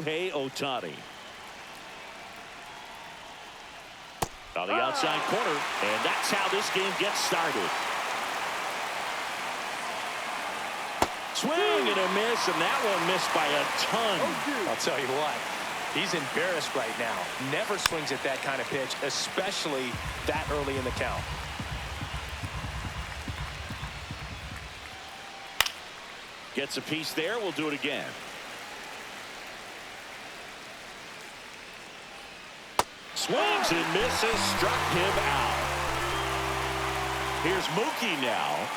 Hey, Ohtani. On the outside corner, and that's how this game gets started. Swing and a miss, and that one missed by a ton. I'll tell you what, he's embarrassed right now. Never swings at that kind of pitch, especially that early in the count. Gets a piece there. We'll do it again. Swings and misses, struck him out. Here's Mookie now.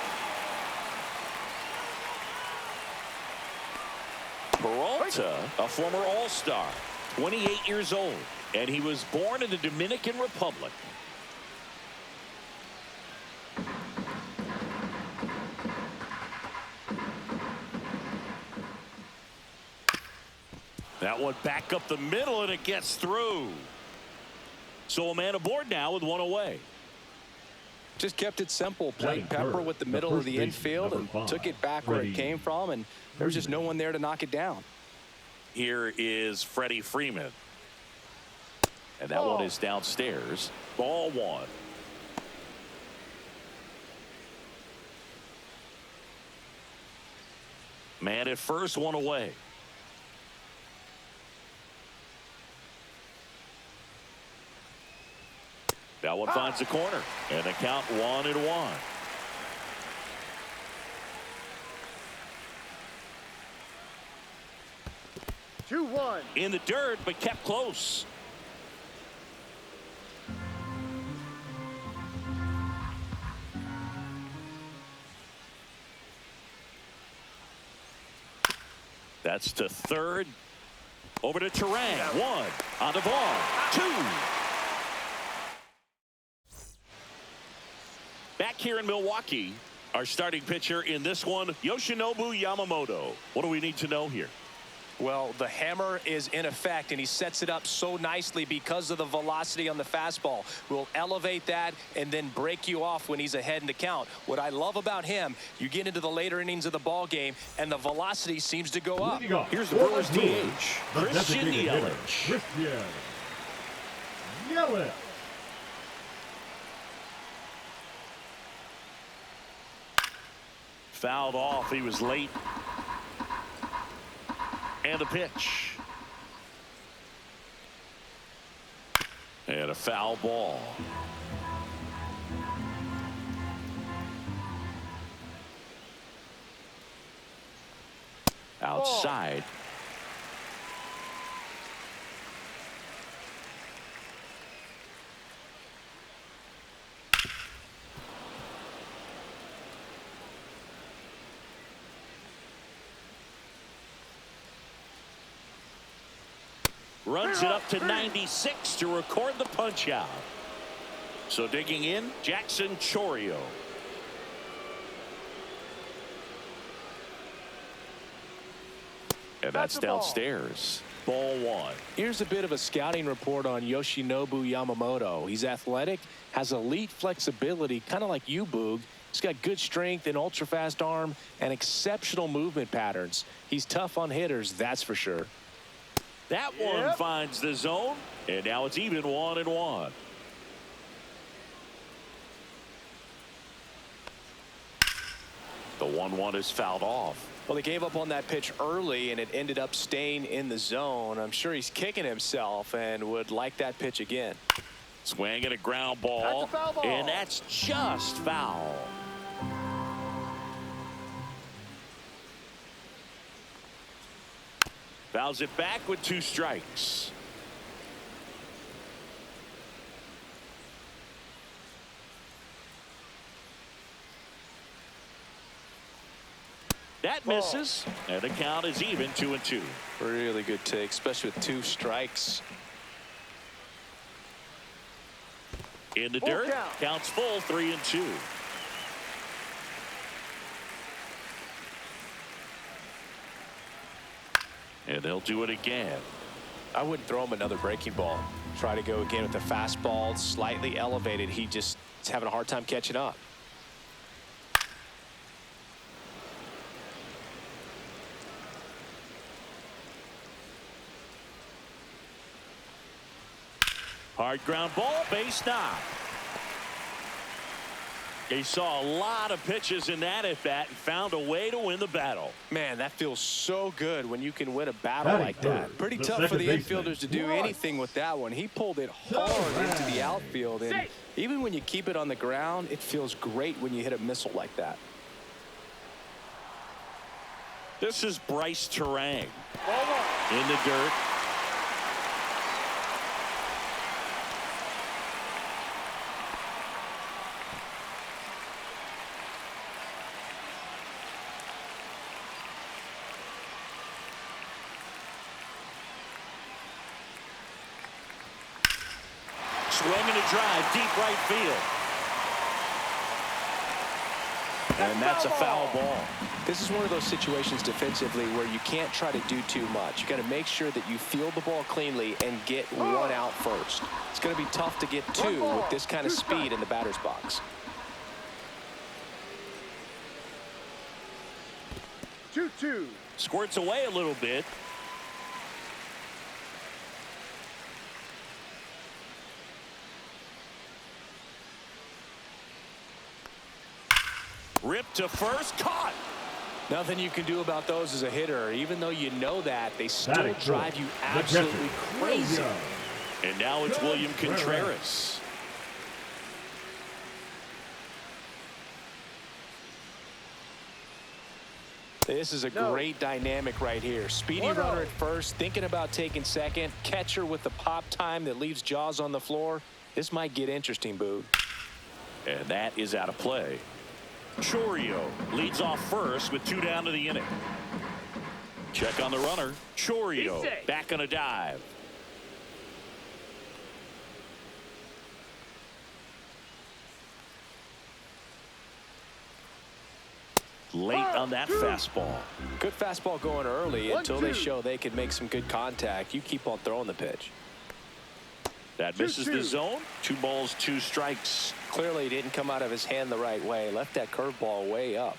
Peralta, a former All-Star, 28 years old, and he was born in the Dominican Republic. That one back up the middle, and it gets through. So a man aboard now with one away. Just kept it simple. Played Pepper with the middle of the infield and took it back where it came from, and there was just no one there to knock it down. Here is Freddie Freeman. And that one is downstairs. Ball one. Man at first, one away. That one finds the corner, and the count 1-1. In the dirt, but kept close. That's to third. Over to Terang. One on the ball. Two. Back here in Milwaukee, our starting pitcher in this one, Yoshinobu Yamamoto. What do we need to know here? Well, the hammer is in effect, and he sets it up so nicely because of the velocity on the fastball. Will elevate that and then break you off when he's ahead in the count. What I love about him, you get into the later innings of the ball game, and the velocity seems to go up. Here's the Brewers DH, Christian Yelich. Fouled off. He was late. And a pitch. And a foul ball. Outside. Runs it up to 96 to record the punch out. So digging in, Jackson Chourio. And that's downstairs. Ball one. Here's a bit of a scouting report on Yoshinobu Yamamoto. He's athletic, has elite flexibility, kind of like you, Boog. He's got good strength, an ultra-fast arm, and exceptional movement patterns. He's tough on hitters, that's for sure. That one finds the zone, and now it's even 1-1. The 1-1 is fouled off. Well, they gave up on that pitch early, and it ended up staying in the zone. I'm sure he's kicking himself and would like that pitch again. Swing and a ground ball, and that's just foul. Fouls it back with 2 strikes. That misses, and the count is even 2-2. Really good take, especially with 2 strikes. In the dirt, counts full, 3-2. And they'll do it again. I wouldn't throw him another breaking ball. Try to go again with the fastball, slightly elevated. He just is having a hard time catching up. Hard ground ball, base knock. He saw a lot of pitches in that at bat and found a way to win the battle. Man, that feels so good when you can win a battle like that. Pretty tough for the infielders to do anything with that one. He pulled it hard into the outfield, and even when you keep it on the ground, it feels great when you hit a missile like that. This is Bryce Terang in the dirt. Swinging a drive, deep right field. And that's a foul ball. This is one of those situations defensively where you can't try to do too much. You got to make sure that you field the ball cleanly and get one out first. It's going to be tough to get two with this kind of speed in the batter's box. 2-2. Squirts away a little bit. Ripped to first, caught. Nothing you can do about those as a hitter. Even though you know that, they still drive you absolutely crazy. And now it's William Contreras. This is a great dynamic right here. Speedy runner at first, thinking about taking second. Catcher with the pop time that leaves Jaws on the floor. This might get interesting, Boog. And that is out of play. Chourio leads off first with 2 down to the inning. Check on the runner. Chourio back on a dive. Late on that fastball. Good fastball going early until they show they can make some good contact. You keep on throwing the pitch. That misses the zone. 2 balls, 2 strikes. Clearly didn't come out of his hand the right way. Left that curveball way up.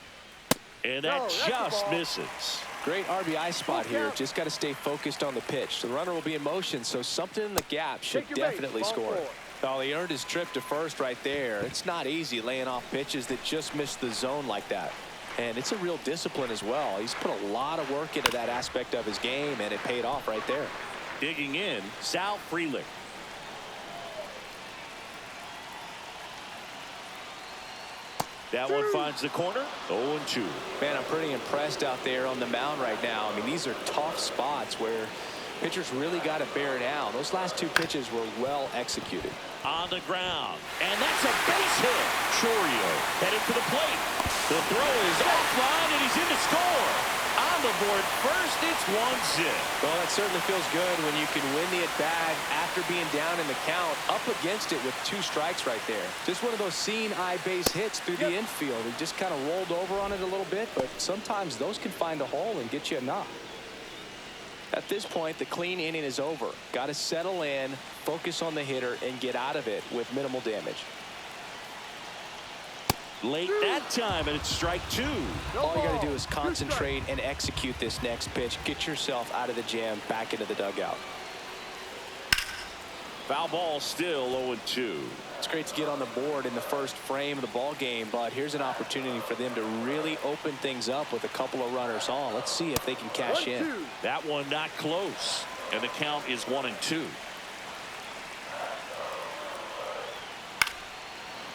And that just misses. Great RBI spot here. Just got to stay focused on the pitch. The runner will be in motion, so something in the gap should definitely score. Oh, he earned his trip to first right there. It's not easy laying off pitches that just miss the zone like that. And it's a real discipline as well. He's put a lot of work into that aspect of his game, and it paid off right there. Digging in, Sal Frelick. That one finds the corner. 0-2. Man, I'm pretty impressed out there on the mound right now. I mean, these are tough spots where pitchers really got to bear down. Those last 2 pitches were well executed. On the ground. And that's a base hit. Chourio headed for the plate. The throw is offline, and he's in to score. On the board first, it's 1-0. Well, that certainly feels good when you can win the at-bat after being down in the count, up against it with 2 strikes right there. Just one of those seeing-eye base hits through the infield. He just kind of rolled over on it a little bit, but sometimes those can find a hole and get you a knock. At this point, the clean inning is over. Got to settle in, focus on the hitter, and get out of it with minimal damage. Late that time, and it's strike 2. All you got to do is concentrate and execute this next pitch. Get yourself out of the jam, back into the dugout. Foul ball, still 0-2. It's great to get on the board in the first frame of the ball game, but here's an opportunity for them to really open things up with a couple of runners on. Let's see if they can cash in. That one not close, and the count is 1-2.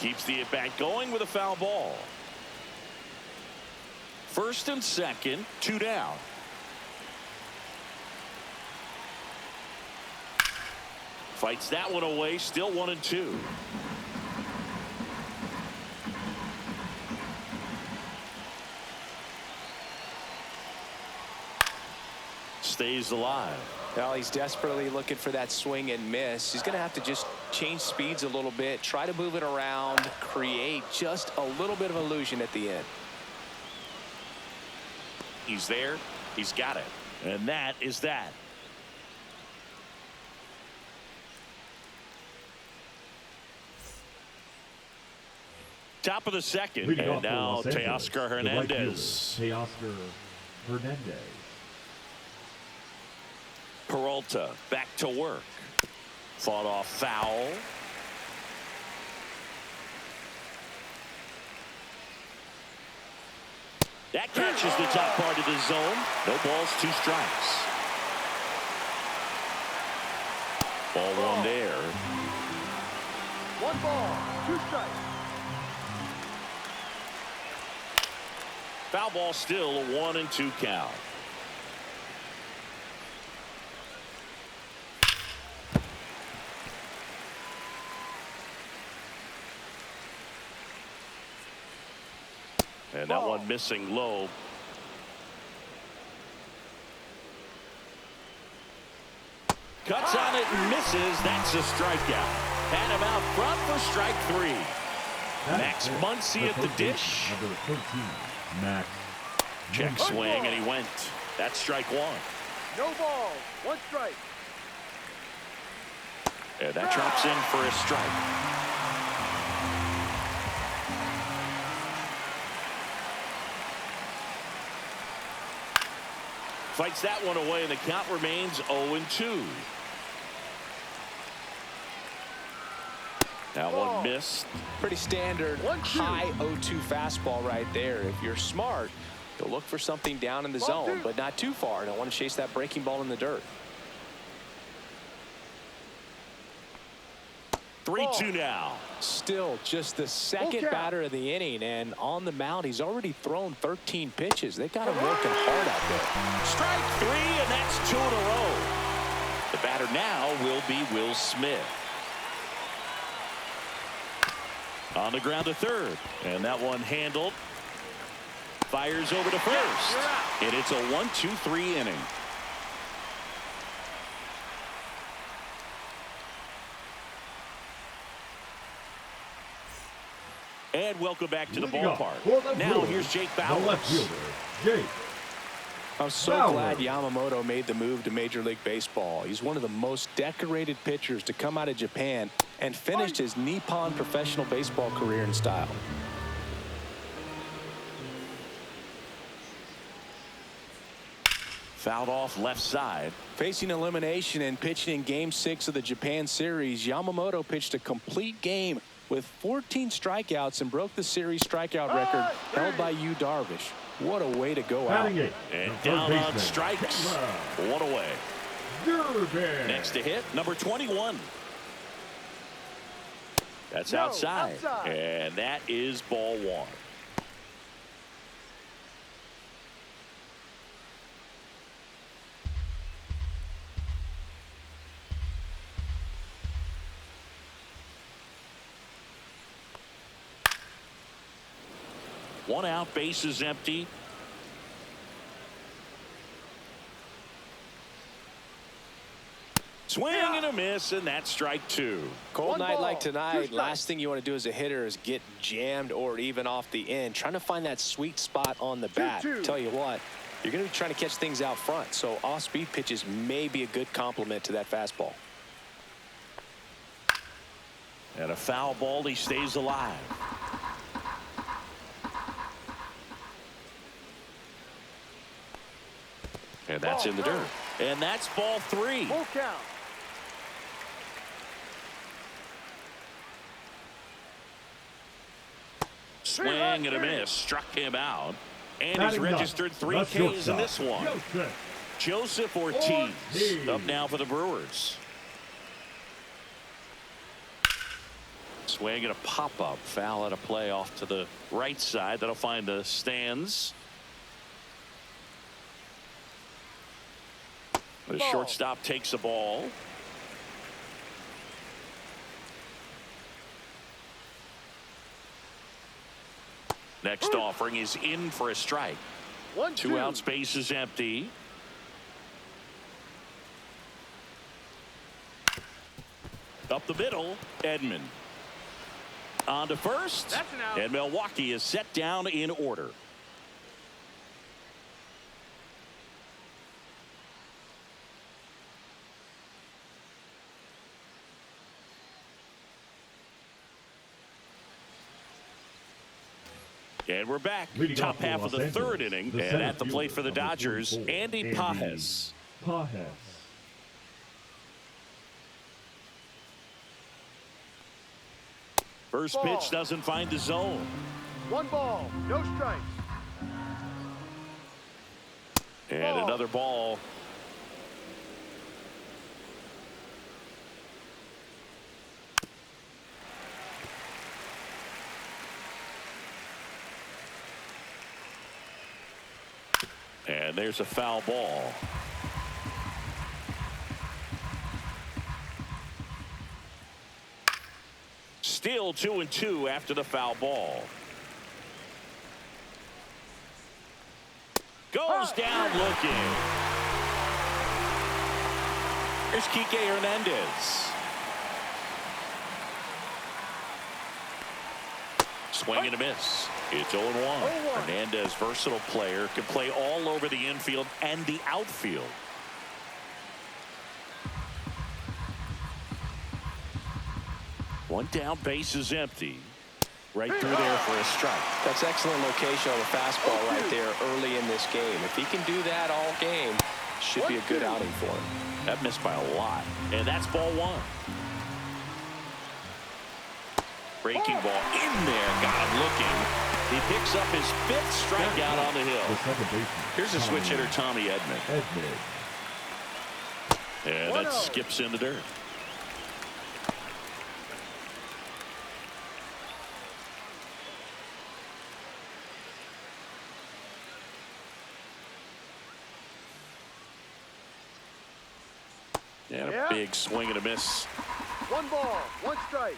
Keeps the at-bat going with a foul ball. First and second, 2 down. Fights that one away, still 1-2. Stays alive. Well, he's desperately looking for that swing and miss. He's going to have to just change speeds a little bit, try to move it around, create just a little bit of illusion at the end. He's there. He's got it. And that is that. Top of the second. And now Teoscar Hernandez. Teoscar Hernandez. Peralta back to work. Fought off foul. That catches the top part of the zone. No balls, 2 strikes. Ball 1 there. 1 ball, 2 strikes. Foul ball, still a 1-2 count. And that one missing low. Cuts on it and misses. That's a strikeout. And him out front for strike 3. Max Muncy at the dish. Number 13, Max. Check swing, and he went. That's strike 1. No ball, 1 strike. And that drops in for a strike. Fights that one away, and the count remains 0-2. That one missed. Pretty standard high 0-2 fastball right there. If you're smart, you'll look for something down in the zone, but not too far. Don't want to chase that breaking ball in the dirt. 3-2 now. Still just the second batter of the inning, and on the mound, he's already thrown 13 pitches. They got him working hard out there. Strike 3, and that's 2 in a row. The batter now will be Will Smith. On the ground to third, and that one handled. Fires over to first, and it's a 1-2-3 inning. And welcome back to the ballpark. Now here's Jake Bauers. The left fielder, Jake. I'm so glad Yamamoto made the move to Major League Baseball. He's one of the most decorated pitchers to come out of Japan and finished his Nippon professional baseball career in style. Fouled off left side. Facing elimination and pitching in Game 6 of the Japan Series, Yamamoto pitched a complete game with 14 strikeouts and broke the series strikeout record held by Yu Darvish. What a way to go out. And down on strikes. 1 away. Next to hit, number 21. That's outside. And that is ball 1. One out, base is empty. Swing and a miss, and that's strike 2. Cold night like tonight, last thing you want to do as a hitter is get jammed or even off the end. Trying to find that sweet spot on the bat. Tell you what, you're going to be trying to catch things out front, so off-speed pitches may be a good complement to that fastball. And a foul ball, he stays alive. And that's in the dirt. And that's ball 3. Full count. Swing and a miss. Struck him out. And he's registered 3 Ks in this one. Joseph Ortiz up now for the Brewers. Swing and a pop-up. Foul at a play off to the right side. That'll find the stands. The shortstop takes the ball. Next offering is in for a strike. 2 outs, base is empty. Up the middle, Edman. On to first. That's an out. And Milwaukee is set down in order. And we're back. Top half of the 3rd inning. And at the plate for the Dodgers, Andy Pages. First Ball. pitch doesn't find the zone. 1 ball, no strikes. And Ball. another ball. And there's a foul ball. Still 2-2 after the foul ball. Goes down looking. Here's Kike Hernandez. Swing and a miss. It's 0-1. Hernandez, versatile player, can play all over the infield and the outfield. One down, base is empty. Right through there for a strike. That's excellent location on the fastball right there early in this game. If he can do that all game, should be a good outing for him. That missed by a lot. And that's ball 1. Breaking ball in there. Got him looking. He picks up his 5th strikeout on the hill. Here's a switch hitter, Tommy Edman. And that skips in the dirt. And a big swing and a miss. 1 ball, 1 strike.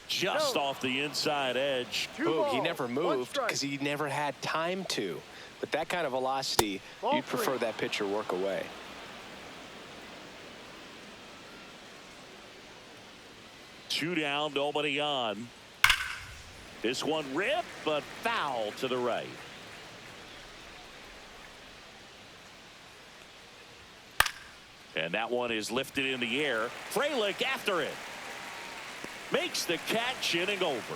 Just off the inside edge. He never moved because he never had time to. But that kind of velocity, you'd prefer that pitcher work away. Two down, nobody on. This one ripped, but foul to the right. And that one is lifted in the air. Frelick after it. Makes the catch, inning over.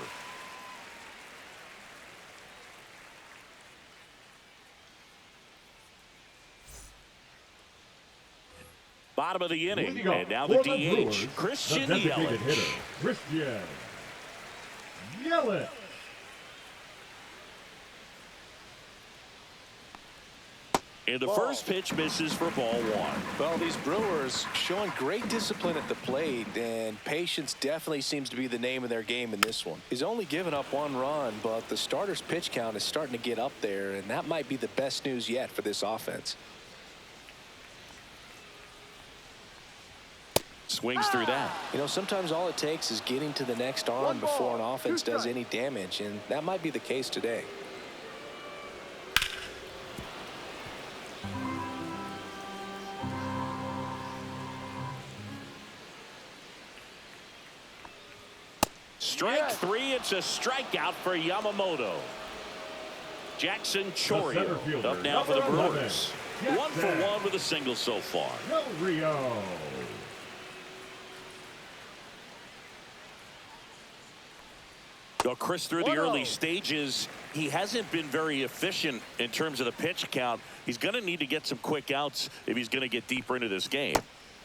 Bottom of the inning. And now the DH, Christian Yelich. Christian Yelich. And the first pitch misses for ball 1. Well, these Brewers showing great discipline at the plate, and patience definitely seems to be the name of their game in this one. He's only given up 1 run, but the starter's pitch count is starting to get up there, and that might be the best news yet for this offense. Swings through that. You know, sometimes all it takes is getting to the next arm before an offense does any damage, and that might be the case today. Strike 3, it's a strikeout for Yamamoto. Jackson Chourio up now for the Brewers. 1 for 1 with a single so far. Rio. Well, Chris, through the early stages, he hasn't been very efficient in terms of the pitch count. He's going to need to get some quick outs if he's going to get deeper into this game.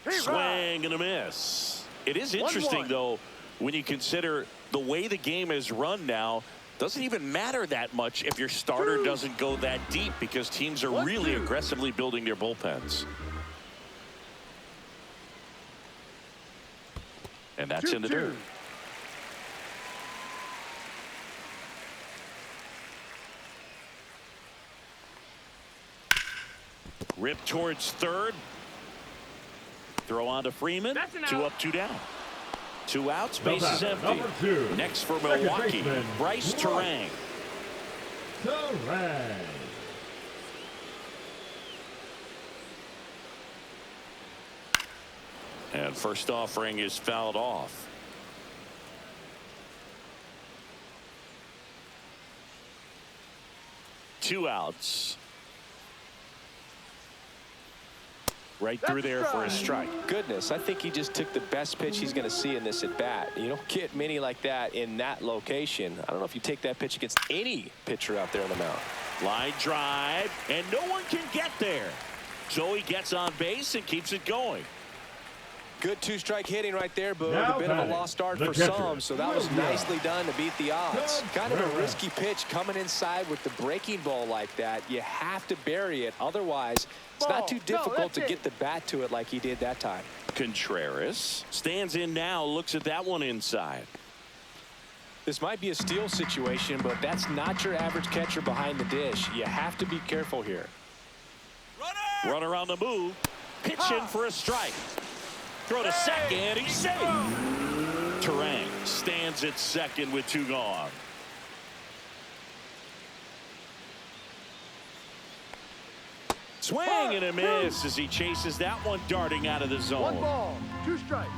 Swing and a miss. It is interesting, though, when you consider the way the game is run now. Doesn't even matter that much if your starter doesn't go that deep, because teams are really aggressively building their bullpens. And that's in the dirt. Rip towards third. Throw on to Freeman. 2 up, 2 down. 2 outs, base is empty. Next for Milwaukee, Bryce Terang. And first offering is fouled off. Two outs. Right through there for a strike. Goodness, I think he just took the best pitch he's going to see in this at bat. You don't get many like that in that location. I don't know if you take that pitch against any pitcher out there on the mound. Line drive, and no one can get there. So he gets on base and keeps it going. Good two-strike hitting right there, but Now a bit of a batting, lost start the for catcher, some, so that was William. nicely done to beat the odds. Kind of a Rivera. risky pitch coming inside with the breaking ball like that. You have to bury it, otherwise it's not too difficult to get the bat to it like he did that time. Contreras stands in now, looks at that one inside. This might be a steal situation, but that's not your average catcher behind the dish. You have to be careful here. Runner on the move, pitching for a strike. Throw to second, he's safe. Terang stands at second with 2 gone. Swing and a miss as he chases that one darting out of the zone. 1 ball, 2 strikes.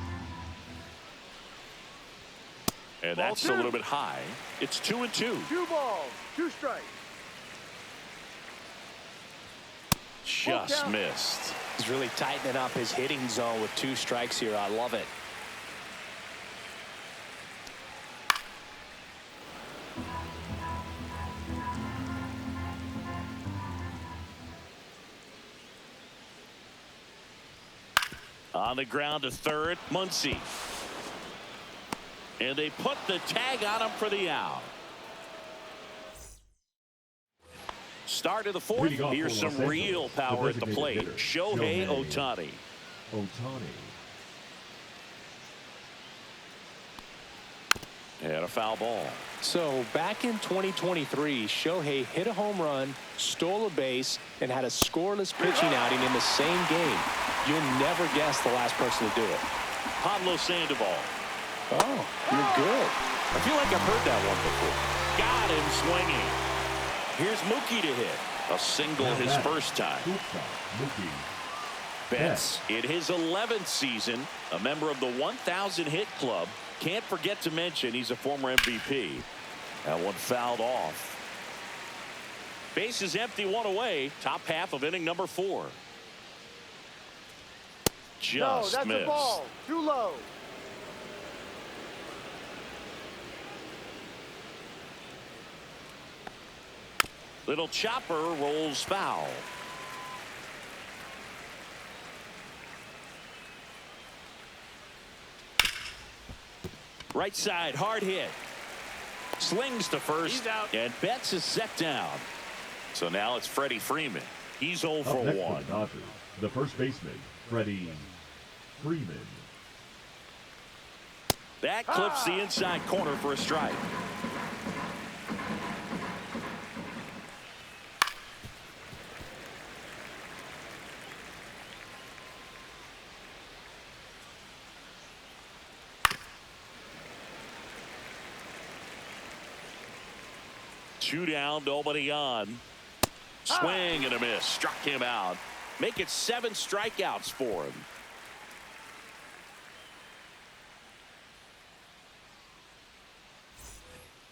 And Ball that's 2. a little bit high. It's 2-2. 2 balls, 2 strikes. Just missed. He's really tightening up his hitting zone with 2 strikes here. I love it. On the ground to third, Muncy. And they put the tag on him for the out. Start of the 4th. Leading off Here's for some Los Angeles, real the power at the designated plate. hitter, Shohei Shohei Ohtani. Ohtani. And a foul ball. So back in 2023, Shohei hit a home run, stole a base, and had a scoreless pitching outing in the same game. You'll never guess the last person to do it. Pablo Sandoval. Oh, you're good. I feel like I've heard that one before. Got him swinging. Here's Mookie to hit. A single Now his batting, first time. shortstop, Mookie Betts in his 11th season, a member of the 1,000 hit club. Can't forget to mention he's a former MVP. That one fouled off. Base is empty, 1 away. Top half of inning number 4. No, Just that's missed. a ball. Too low. Little chopper rolls foul. Right side, hard hit. Slings to first. He's out. And Betts is set down. So now it's Freddie Freeman. He's 0 for Up next 1. for the Dodgers, the first baseman, Freddie Freeman. That clips the inside corner for a strike. Two down, nobody on. Swing and a miss. Struck him out. Make it 7 strikeouts for him.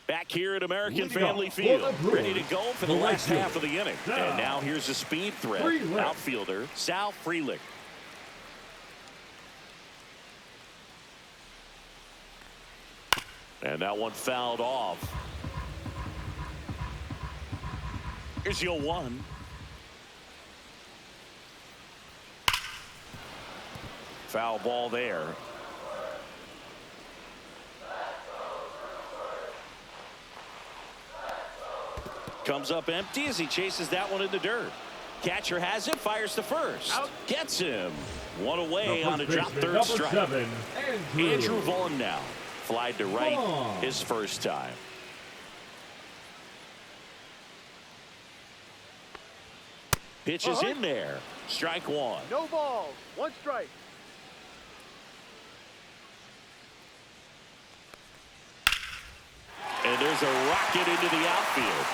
Back here at American Leading Family off for Field. the Brewers, Ready to go for the the last right half of the inning. field. And now here's a speed threat. Frelick. Outfielder Sal Frelick. And that one fouled off. Here's your 1. Foul ball there. Comes up empty as he chases that one in the dirt. Catcher has it, fires to first. Out. Gets him. 1 away The on a first drop baseman, third number strike. 7, Andrew Vaughn now. Flied to right Vaughn. his first time. Pitch is in there. Strike 1. No balls, 1 strike. And there's a rocket into the outfield.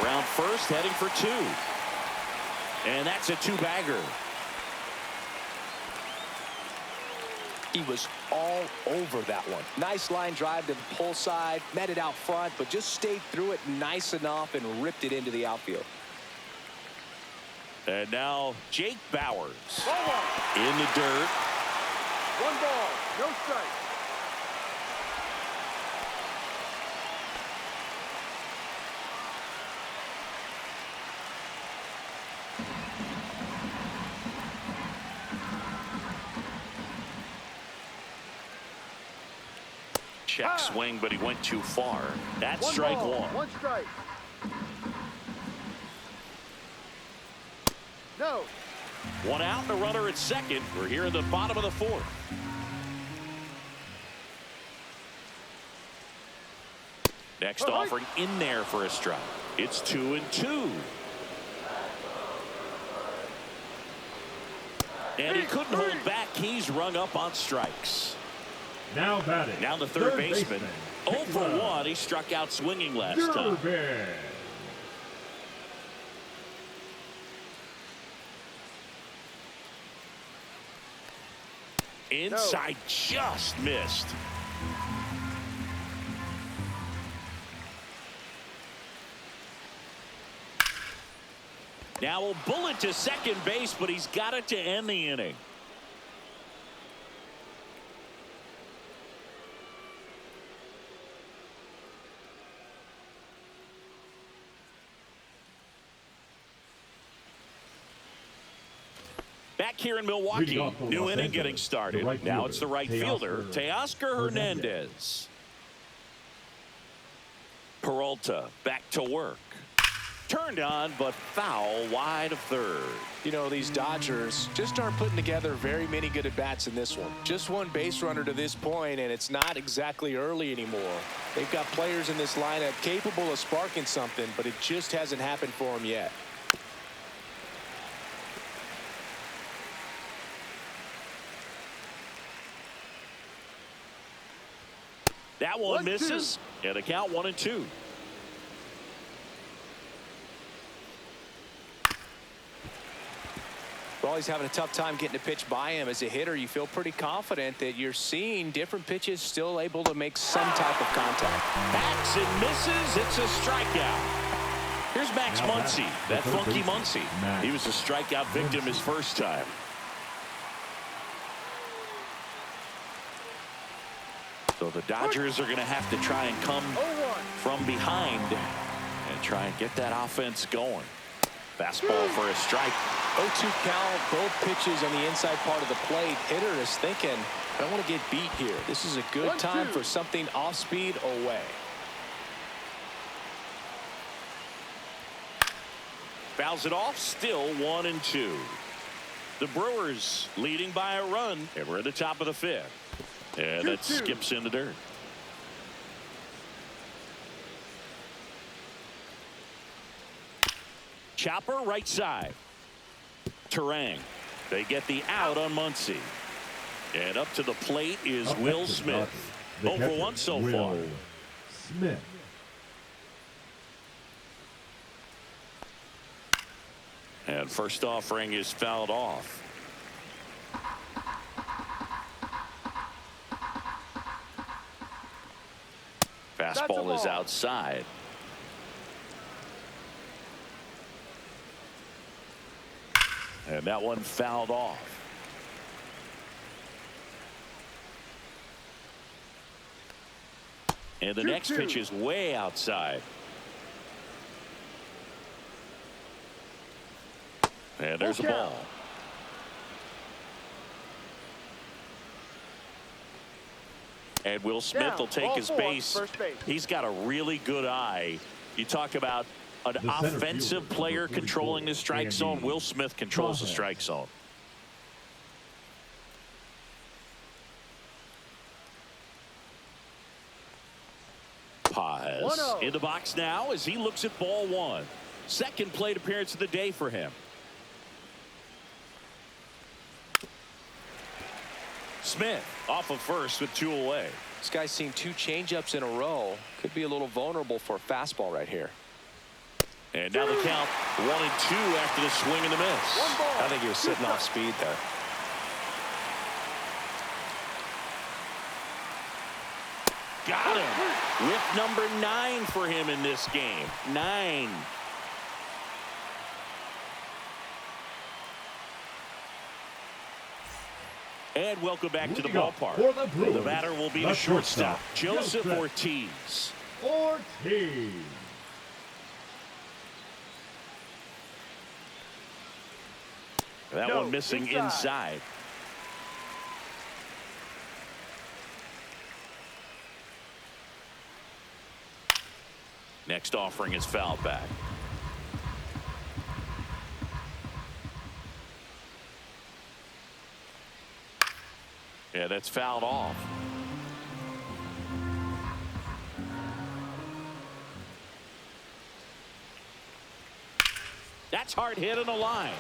Around first, heading for 2. And that's a 2-bagger. He was all over that one. Nice line drive to the pull side, met it out front, but just stayed through it nice enough and ripped it into the outfield. And now Jake Bowers Ball 1. in the dirt. 1 ball, no strike. check swing, but he went too far. That's One strike ball, one. one strike. No. One out and a runner at second. We're here in the bottom of the fourth. Next offering in there for a strike. It's 2-2. And he couldn't hold back. He's rung up on strikes. Now batting. Now the third baseman. 0 for 1. He struck out swinging last time. Inside, just missed. Now a bullet to second base, but he's got it to end the inning. Back here in Milwaukee, new inning getting started. Now it's the right fielder, Teoscar Hernandez. Peralta back to work. Turned on, but foul wide of third. You know, these Dodgers just aren't putting together very many good at-bats in this one. Just one base runner to this point, and it's not exactly early anymore. They've got players in this lineup capable of sparking something, but it just hasn't happened for them yet. That one misses, and the count 1-2. Well, he's having a tough time getting a pitch by him. As a hitter, you feel pretty confident that you're seeing different pitches still able to make some type of contact. Backs and misses. It's a strikeout. Here's Max Muncy, that funky Muncy. He was a strikeout victim his first time. So the Dodgers are going to have to try and come from behind and try and get that offense going. Fastball for a strike. 0-2 count, both pitches on the inside part of the plate. Hitter is thinking, I don't want to get beat here. This is a good time for something off speed away. Fouls it off, still 1-2. The Brewers leading by a run, and we're at the top of the fifth. And that skips in the dirt. Chopper right side. Terang. They get the out on Muncy. And up to the plate is Will Smith. 0 for 1 so far. Smith. And first offering is fouled off. Fastball is outside. And that one fouled off. And the next pitch is way outside. And there's a ball. And Will Smith will take his base. He's got a really good eye. You talk about an offensive player controlling the strike zone. Will Smith controls the strike zone. Paz in the box now as he looks at ball one. Second plate appearance of the day for him. Smith off of first with 2 away. This guy's seen 2 changeups in a row. Could be a little vulnerable for a fastball right here. And now the count 1-2 after the swing and the miss. I think he was sitting off speed there. Got him. Whip number 9 for him in this game. 9. And welcome back to the ballpark. The batter will be the shortstop, Joseph Ortiz. That one missing inside. Next offering is fouled back. Yeah, that's fouled off. That's hard hit on the line.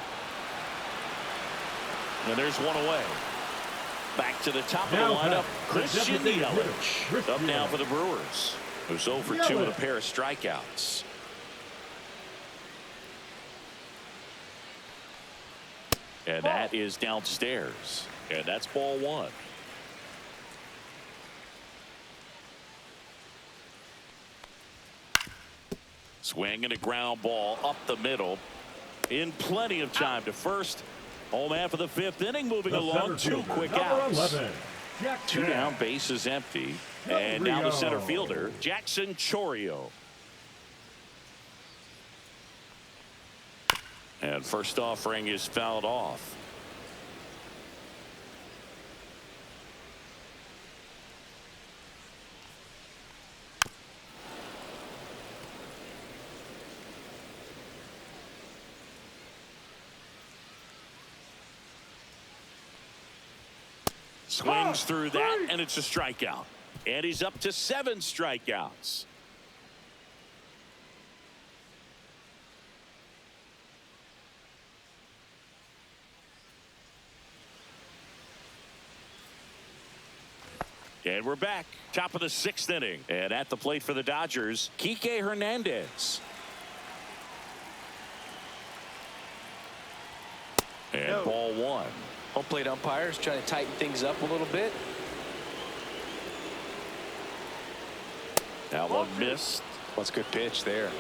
And there's one away. Back to the top of the lineup, Christian Yelich. Up now for the Brewers, who's 0 for 2 with a pair of strikeouts. And that is downstairs. And that's ball 1. Swing and a ground ball up the middle. In plenty of time to first. Home half of the 5th inning, moving along. 2 quick outs. 2 down, bases empty. And now the center fielder, Jackson Chourio. And first offering is fouled off. Swings through that, and it's a strikeout. And he's up to 7 strikeouts. And we're back. Top of the 6th inning. And at the plate for the Dodgers, Kike Hernandez. And ball 1. Home plate umpires trying to tighten things up a little bit. That one missed. What's a good pitch there.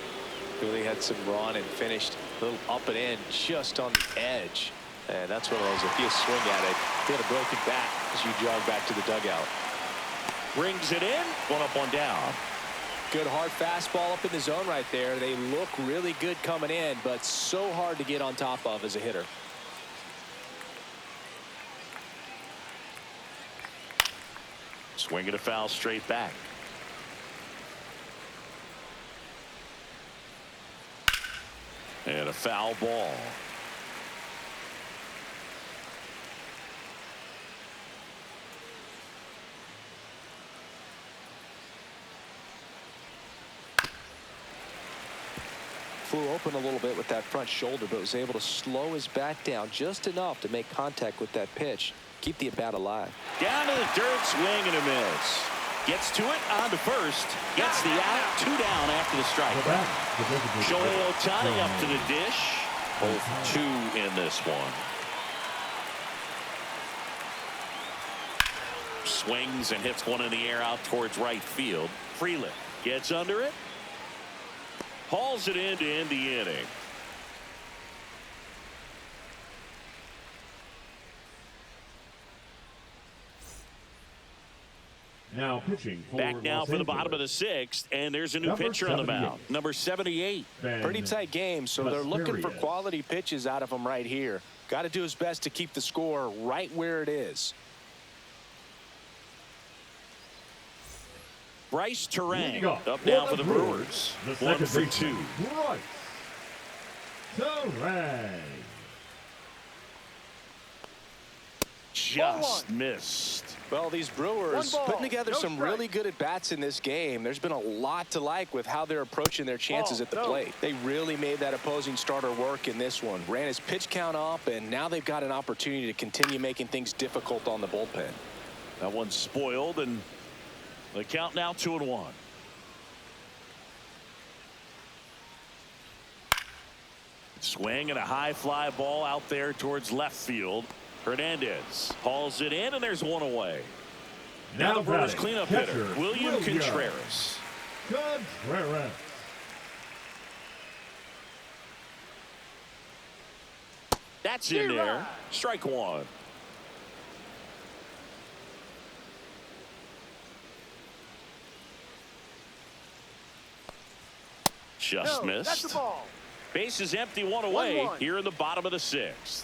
Really had some run and finished a little up and in just on the edge. And that's one of those, if you swing at it, you had a broken back as you jog back to the dugout. Brings it in. 1 up, 1 down. Good hard fastball up in the zone right there. They look really good coming in, but so hard to get on top of as a hitter. Swing and a foul straight back. And a foul ball. Flew open a little bit with that front shoulder, but was able to slow his bat down just enough to make contact with that pitch. Keep the at-bat alive. Down to the dirt, swing and a miss. Gets to it, on to first. Gets the out, 2 down after the strike. Shohei Ohtani up to the dish. Both 2 in this one. Swings and hits one in the air out towards right field. Freeland gets under it. Hauls it in to end the inning. Now pitching for back now Los for the Angeles. bottom of the 6th, and there's a new Number pitcher on the 78. mound. Number 78. Pretty tight game, so they're looking for quality pitches out of him right here. Got to do his best to keep the score right where it is. Bryce Terang up now for the Brewers. 1 for 2. Bryce Terang. Just missed. Well, these Brewers One ball, putting together no some strike. really good at-bats in this game. There's been a lot to like with how they're approaching their chances at the plate. They really made that opposing starter work in this one. Ran his pitch count up, and now they've got an opportunity to continue making things difficult on the bullpen. That one's spoiled, and the count now 2-1. Swing and a high fly ball out there towards left field. Hernandez hauls it in, and there's one away. Now the Brewers cleanup hitter, William Contreras. Contreras. That's in there. Strike 1. Just No, that's the missed. ball. Base is empty, 1 away 1-1. here in the bottom of the 6th.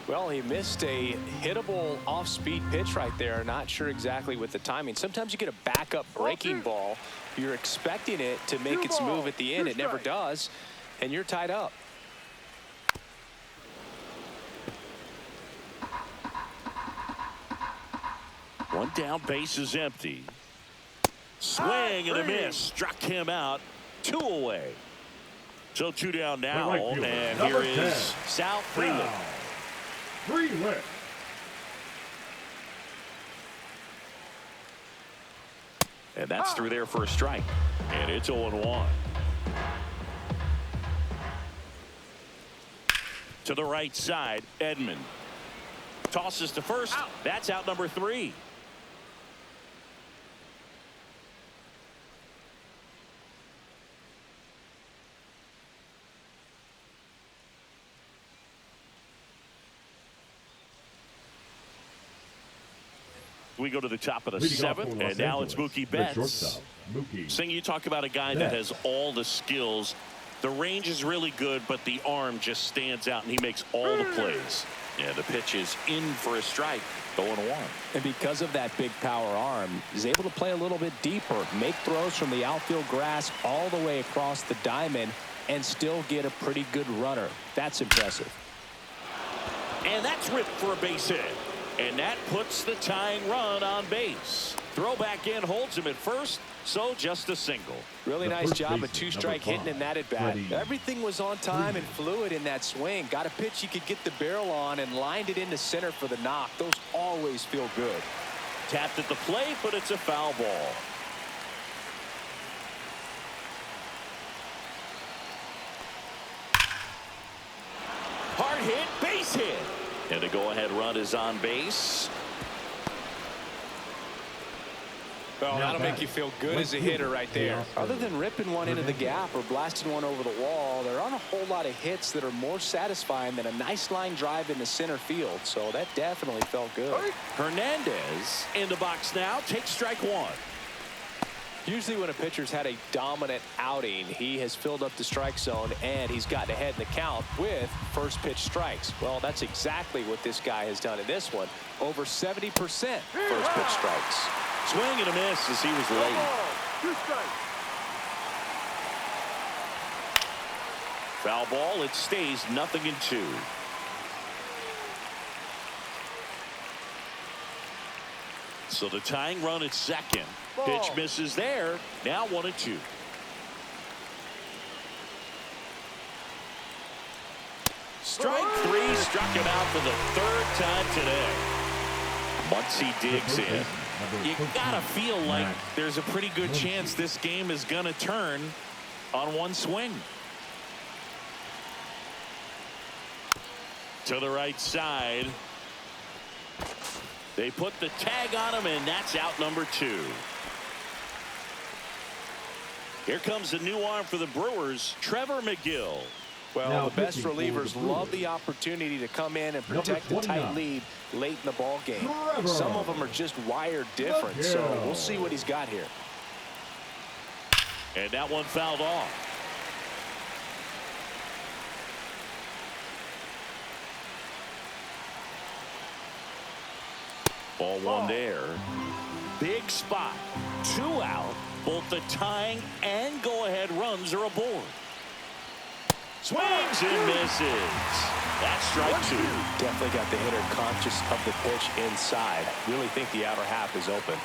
Well, he missed a hittable off-speed pitch right there. Not sure exactly with the timing. Sometimes you get a backup breaking ball. You're expecting it to make its move at the end. It never does, and you're tied up. One down, base is empty. Swing and a miss. Struck him out. 2 away. So 2 down now. And here is Sal Freeland. And that's through there for a strike. And it's 0-1. To the right side, Edman. Tosses to first. That's out number 3. We go to the top of the 7th, and now it's Mookie Betts. Sing, you talk about a guy that has all the skills. The range is really good, but the arm just stands out, and he makes all the plays. Yeah, the pitch is in for a strike, 0-1. And because of that big power arm, he's able to play a little bit deeper, make throws from the outfield grass all the way across the diamond, and still get a pretty good runner. That's impressive. And that's ripped for a base hit. And that puts the tying run on base. Throw back in, holds him at first, so just a single. Really nice job of 2-strike hitting in that at bat. Everything was on time and fluid in that swing. Got a pitch he could get the barrel on and lined it into center for the knock. Those always feel good. Tapped at the plate, but it's a foul ball. Hard hit, base hit. And the go-ahead run is on base. Well, that'll make you feel good as a hitter right there. Other than ripping one into the gap or blasting one over the wall, there aren't a whole lot of hits that are more satisfying than a nice line drive into center field. So that definitely felt good. Hernandez in the box now. Takes strike 1. Usually when a pitcher's had a dominant outing, he has filled up the strike zone and he's gotten ahead in the count with first pitch strikes. Well, that's exactly what this guy has done in this one. Over 70% first pitch strikes. Swing and a miss as he was late. 2 strikes. Foul ball. It stays 0-2. So the tying run at second. Pitch misses there. Now 1-2. Strike 3. Struck him out for the 3rd time today. Once he digs in, you gotta feel like there's a pretty good chance this game is gonna turn on one swing. To the right side. They put the tag on him, and that's out number 2. Here comes a new arm for the Brewers, Trevor McGill. Well, now, the best relievers love the opportunity to come in and protect the tight lead late in the ball game. Some of them are just wired different, so we'll see what he's got here. And that one fouled off. Ball 1 there. Big spot. 2 out. Both the tying and go-ahead runs are aboard. Swings and misses. That's strike 2. Definitely got the hitter conscious of the pitch inside. Really think the outer half is open.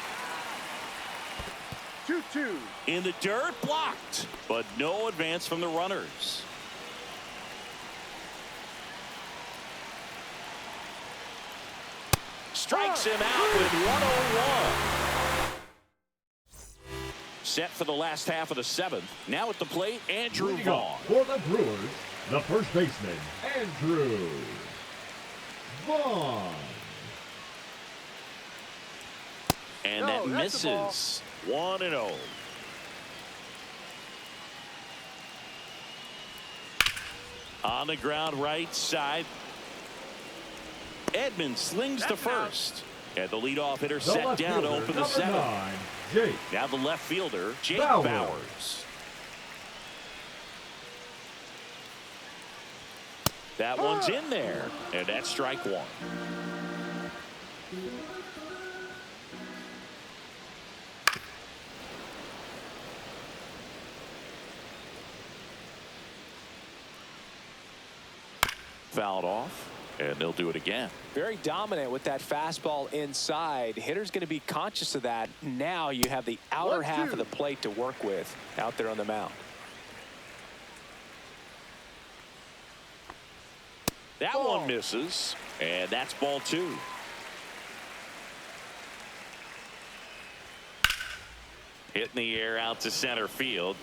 2-2. In the dirt, blocked, but no advance from the runners. Strikes him out with 101. Set for the last half of the 7th. Now at the plate, Andrew Vaughn. For the Brewers, the first baseman, Andrew Vaughn. And that misses. 1-0. On the ground right side. Edman slings to first. And the leadoff hitter set down to open the 7th. Now the left fielder, Jake Bowers. That one's in there, and that's strike one. Fouled off, and they'll do it again. Very dominant with that fastball inside. Hitter's going to be conscious of that. Now you have the outer half of the plate to work with out there on the mound. That one misses, and that's ball two. Hit in the air out to center field.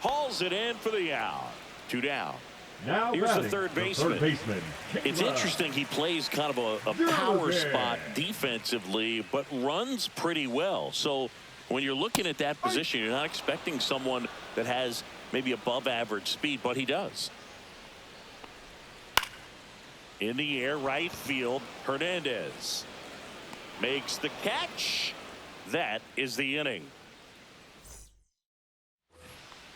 Hauls it in for the out. Two down. Now here's the third baseman. It's interesting. He plays kind of a power spot defensively, but runs pretty well. So when you're looking at that position, you're not expecting someone that has maybe above average speed, but he does. In the air, right field, Hernandez makes the catch. That is the inning.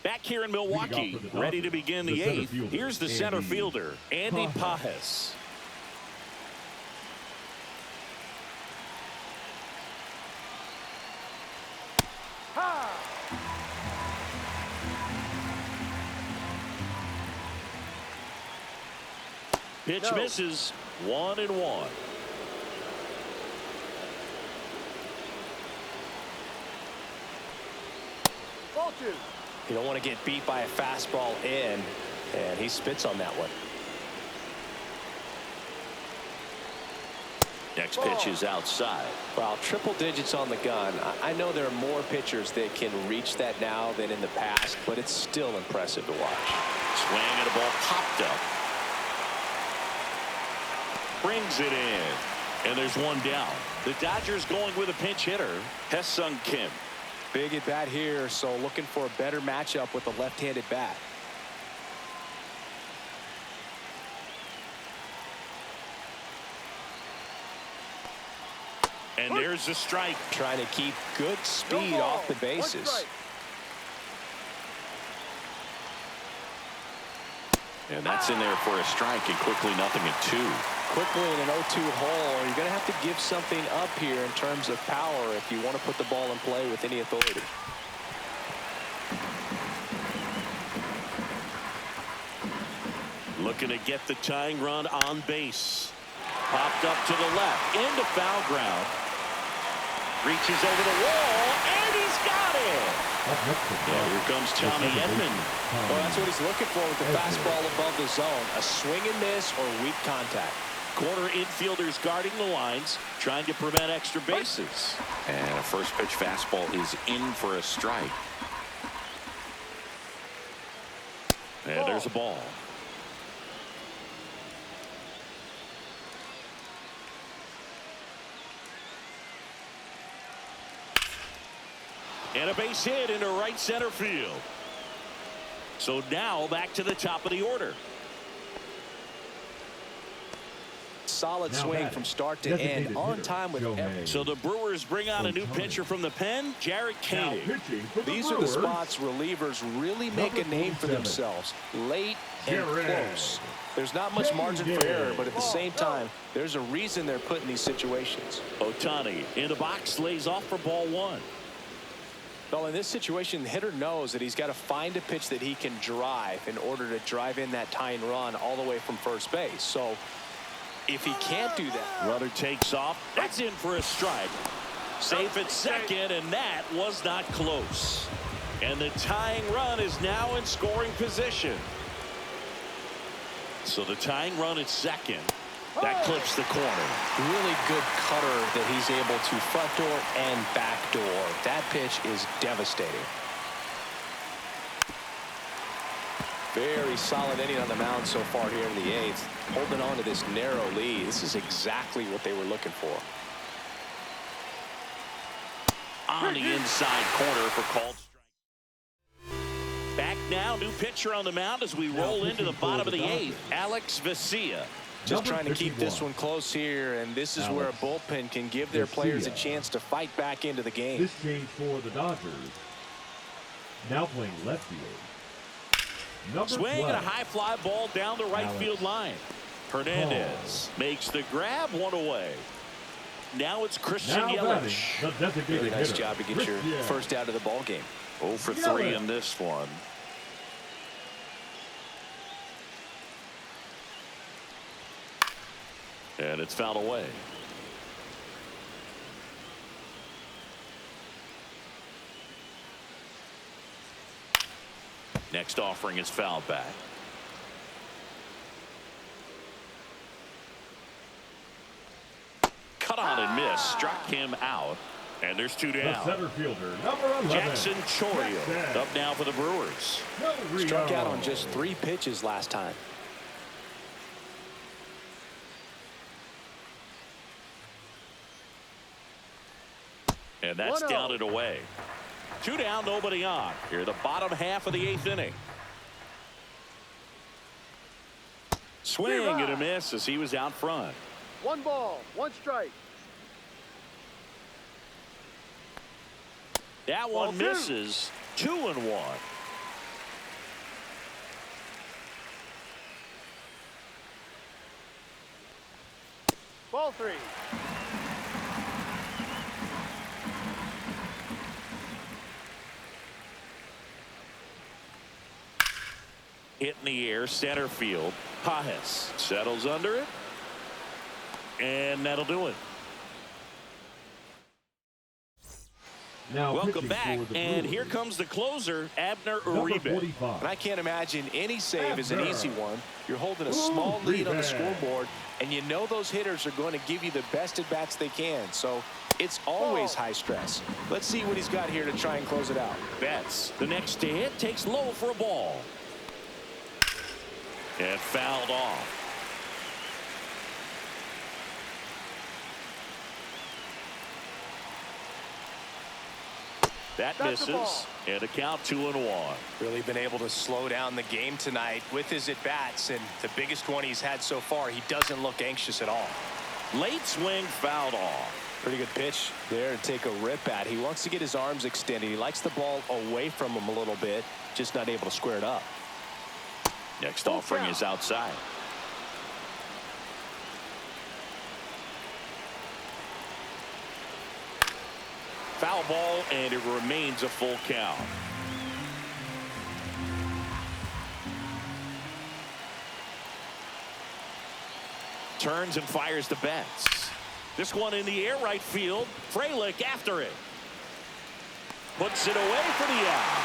Back here in Milwaukee, ready to begin the eighth. Here's the center fielder, Andy Pajes. Pitch misses. 1-1. Ball two. You don't want to get beat by a fastball in, and he spits on that one. Next pitch is outside. Well, triple digits on the gun. I know there are more pitchers that can reach that now than in the past, but it's still impressive to watch. Swing and a ball popped up. Brings it in, and there's one down. The Dodgers going with a pinch hitter, Hesung Kim. Big at bat here, so looking for a better matchup with a left-handed bat. And there's the strike. Trying to keep good speed off the bases. And that's in there for a strike, and quickly 0-2. Quickly in an 0-2 hole, you're going to have to give something up here in terms of power if you want to put the ball in play with any authority. Looking to get the tying run on base. Popped up to the left, into foul ground. Reaches over the wall, and he's got it. Here comes Tommy Edman. Well, that's what he's looking for with the fastball above the zone. A swing and miss or weak contact. Corner infielders guarding the lines, trying to prevent extra bases. And a first pitch fastball is in for a strike. And there's a ball. And a base hit into right center field. So now back to the top of the order. Solid swing from start to end, on time with everything. So the Brewers bring on a new pitcher from the pen, Jared Koenig. These are the spots relievers really make a name for themselves, late and close. There's not much margin for error, but at the same time, there's a reason they're put in these situations. Ohtani in the box, lays off for ball one. Well, in this situation, the hitter knows that he's got to find a pitch that he can drive in order to drive in that tying run all the way from first base. So if he can't do that. Runner takes off. That's in for a strike. Safe at second, and that was not close. And the tying run is now in scoring position. So the tying run at second. That clips the corner. Really good cutter that he's able to front door and back door. That pitch is devastating. Very solid inning on the mound so far here in the eighth. Holding on to this narrow lead. This is exactly what they were looking for. On the inside corner for called strike. Back now, new pitcher on the mound as we roll into the bottom of the eighth. Alex Vesia. Just trying to keep this one close here, and this is where a bullpen can give their players a chance to fight back into the game. This change for the Dodgers. Now playing left field. Number Swing and a 12. high fly ball down the right Alex. field line. Hernandez makes the grab, one away. Now it's Christian Now batting, Yelich. the designated Really nice hitter, job to get your Christian. first out of the ball game. 0 for 3 Yelich. in this one. And it's fouled away. Next offering is fouled back. Cut on and miss. Struck him out. And there's 2 The down. center fielder, number 11. Jackson Chourio Jackson. up now for the Brewers. Struck out on just 3 pitches last time. And that's 1-0. down and away. 2 down, nobody on. Here, the bottom half of the 8th inning. Swing and a miss as he was out front. 1 ball, 1 strike. That Ball one 2. misses. 2-1. Ball 3. Hit in the air, center field. Pajes settles under it. And that'll do it. Now Welcome pitching back, for the and Brewers, here comes the closer, Abner number Uribe. 45. And I can't imagine any save is an Abner. easy one. You're holding a small lead on the Uribe. scoreboard, and you know those hitters are going to give you the best at bats they can. So it's always high stress. Let's see what he's got here to try and close it out. Betts, the next to hit, takes low for a ball. And fouled off. That That's the ball. misses. And a count 2-1. Really been able to slow down the game tonight with his at-bats, and the biggest one he's had so far, he doesn't look anxious at all. Late swing fouled off. Pretty good pitch there to take a rip at. He wants to get his arms extended. He likes the ball away from him a little bit, just not able to square it up. Next Full offering count. is outside. Foul ball, and it remains a full count. Turns and fires to Betts. This one in the air, right field. Frelick after it. Puts it away for the out.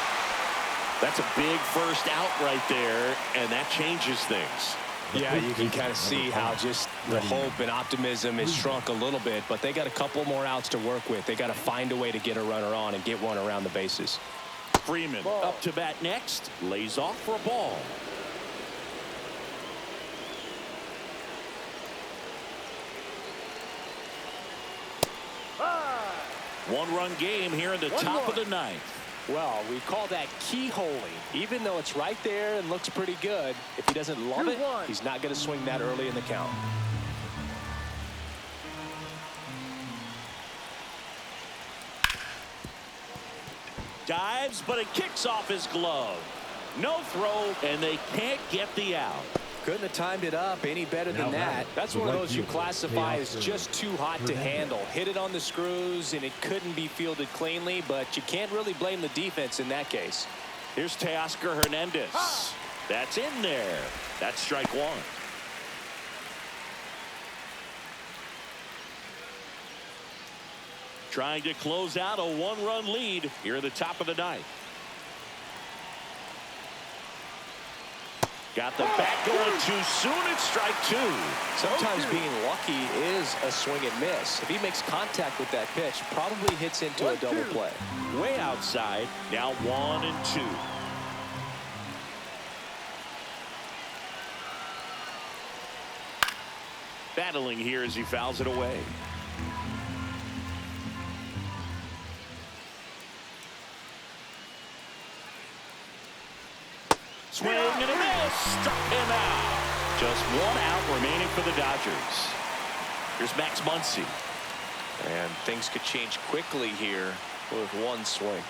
That's a big first out right there, and that changes things. Yeah, you can kind of see how just the hope and optimism is shrunk a little bit, but they got a couple more outs to work with. They got to find a way to get a runner on and get one around the bases. Freeman up to bat next. Lays off for a ball. One-run game here in the top of the 9th. Well, we call that keyholing. Even though it's right there and looks pretty good, if he doesn't love it, 2-1. he's not going to swing that early in the count. Dives, but it kicks off his glove. No throw, and they can't get the out. Couldn't have timed it up any better than Now that. batting, That's the one of right those you fielder, classify as Teoscar just too hot to Hernandez. handle. Hit it on the screws, and it couldn't be fielded cleanly, but you can't really blame the defense in that case. Here's Teoscar Hernandez. That's in there. That's strike 1. Trying to close out a 1-run lead here at the top of the 9th. Got the bat going too soon. It's strike 2. Sometimes being lucky is a swing and miss. If he makes contact with that pitch, probably hits into a 1-2. double play. Way outside. Now 1-2. Battling here as he fouls it away. Swing and a miss. Struck him out. Just 1 out remaining for the Dodgers. Here's Max Muncy. And things could change quickly here with one swing.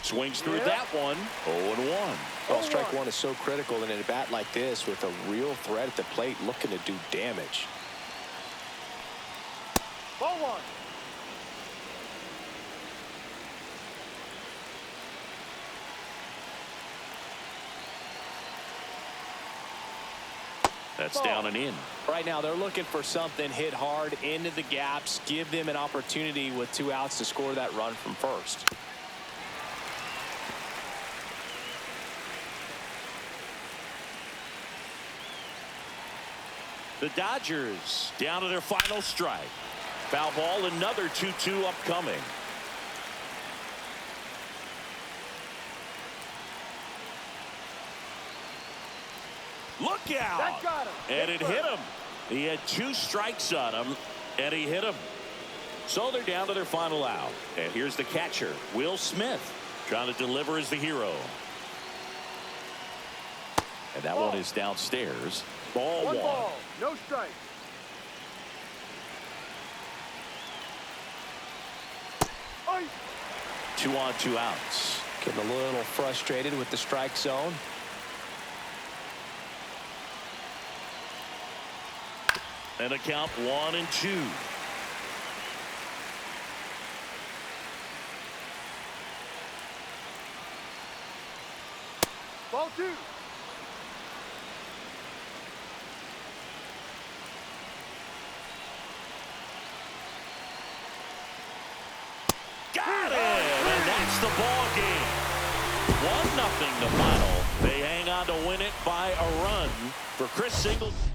Swings through Yeah. that one. 0-1. Well, strike one is so critical in a bat like this with a real threat at the plate looking to do damage. Ball one. That's down and in. Right now, they're looking for something hit hard into the gaps, give them an opportunity with 2 outs to score that run from first. The Dodgers down to their final strike. Foul ball, another 2-2 upcoming. Look out! That got him. And it hit him. He had 2 strikes on him, and he hit him. So they're down to their final out. And here's the catcher, Will Smith, trying to deliver as the hero. And that one is downstairs. Ball One one. ball, no strikes. Ice. 2 on, 2 outs. Getting a little frustrated with the strike zone. And a count 1-2. Ball two. Got it! And that's the ball game. 1-0 the final. They hang on to win it by a run for Chris Singleton.